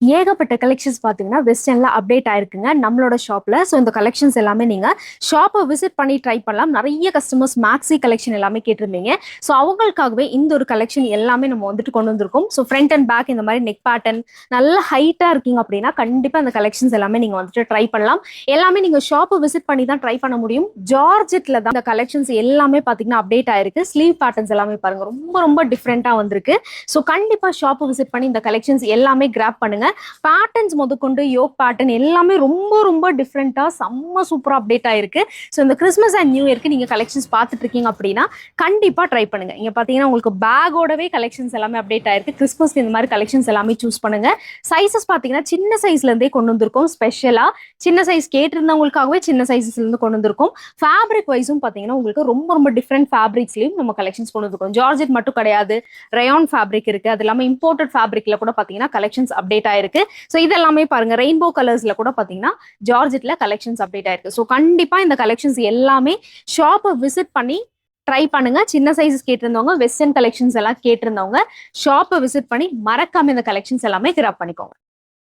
ஏகப்பட்ட கலெக்ஷன்ஸ் பார்த்தீங்கன்னா வெஸ்டர்ன்ல அப்டேட் ஆயிருக்குங்க நம்மளோட ஷாப்ல. ஸோ இந்த கலெக்ஷன்ஸ் எல்லாமே நீங்க ஷாப்பை விசிட் பண்ணி ட்ரை பண்ணலாம். நிறைய கஸ்டமர்ஸ் மேக்ஸி கலெக்ஷன் எல்லாமே கேட்டிருந்தீங்க. ஸோ அவங்களுக்காகவே இந்த ஒரு கலெக்ஷன் எல்லாமே நம்ம வந்துட்டு கொண்டு வந்திருக்கோம். ஸோ ஃப்ரண்ட் அண்ட் பேக் இந்த மாதிரி நெக் பேட்டர்ன் நல்ல ஹைட்டா இருக்கீங்க அப்படின்னா கண்டிப்பா அந்த கலெக்ஷன்ஸ் எல்லாமே நீங்க வந்துட்டு ட்ரை பண்ணலாம். எல்லாமே நீங்க ஷாப்பை விசிட் பண்ணி தான் ட்ரை பண்ண முடியும். ஜார்ஜெட்ல தான் இந்த கலெக்ஷன்ஸ் எல்லாமே பார்த்தீங்கன்னா அப்டேட் ஆயிருக்கு. ஸ்லீவ் பேட்டர்ன்ஸ் எல்லாமே பாருங்க ரொம்ப ரொம்ப டிஃப்ரெண்டா வந்திருக்கு. ஸோ கண்டிப்பா ஷாப்பை விசிட் பண்ணி இந்த கலெக்ஷன்ஸ் எல்லாமே கிராப் பண்ணுங்க. பேட்டர்ன்ஸ் முதற்கொண்டு யோக் பேட்டர்ன் எல்லாமே ரொம்ப ரொம்ப டிஃப்ரெண்டா செம்ம சூப்பரா அப்டேட் ஆயிருக்கு. ஸோ இந்த கிறிஸ்மஸ் அண்ட் நியூ இயர்க்கு நீங்க கலெக்ஷன்ஸ் பார்த்துட்டு இருக்கீங்க அப்படின்னா கண்டிப்பா ட்ரை பண்ணுங்க. இங்க பாத்தீங்கன்னா உங்களுக்கு பேக்கோடவே கலெக்ஷன்ஸ் எல்லாமே அப்டேட் ஆயிருக்கு. கிறிஸ்மஸ்க்கு இந்த மாதிரி கலெக்ஷன்ஸ் எல்லாமே சூஸ் பண்ணுங்க. சைசஸ் பாத்தீங்கன்னா சின்ன சைஸ்ல இருந்தே கொண்டு வந்திருக்கோம். ஸ்பெஷலா சின்ன சைஸ் கேட்டிருந்தவங்களுக்காகவே சின்ன சைசஸ்ல இருந்து கொண்டு வந்திருக்கோம். ஃபேப்ரிக் வைஸும் பாத்தீங்கன்னா உங்களுக்கு ரொம்ப ரொம்ப டிஃப்ரெண்ட் ஃபேப்ரிக்ஸ்லயும் நம்ம கலெக்ஷன்ஸ் கொண்டு வந்திருக்கோம். ஜார்ஜெட் மட்டும் கிடையாது, ரயான் ஃபேப்ரிக் இருக்கு. அது இல்லாம இம்போர்ட்டட் ஃபேப்ரிக்ல கூட பாத்தீங்கன்னா கலெக்ஷன்ஸ் அப்டேட் ஆயிருக்கு. ஸோ இதெல்லாமே பாருங்க ரெயின்போ கலர்ஸ்ல கூட பாத்தீங்கன்னா ஜார்ஜெட்ல கலெக்ஷன்ஸ் அப்டேட் ஆயிருக்கு. ஸோ கண்டிப்பா இந்த கலெக்ஷன்ஸ் எல்லாமே ஷாப்பை விசிட் பண்ணி ட்ரை பண்ணுங்க. சின்ன சைஸஸ் கேட்டிருந்தவங்க, வெஸ்டர்ன் கலெக்ஷன்ஸ் எல்லாம் கேட்டிருந்தவங்க ஷாப்பை விசிட் பண்ணி மறக்காம இந்த கலெக்ஷன்ஸ் எல்லாமே கிராப் பண்ணிக்கோங்க.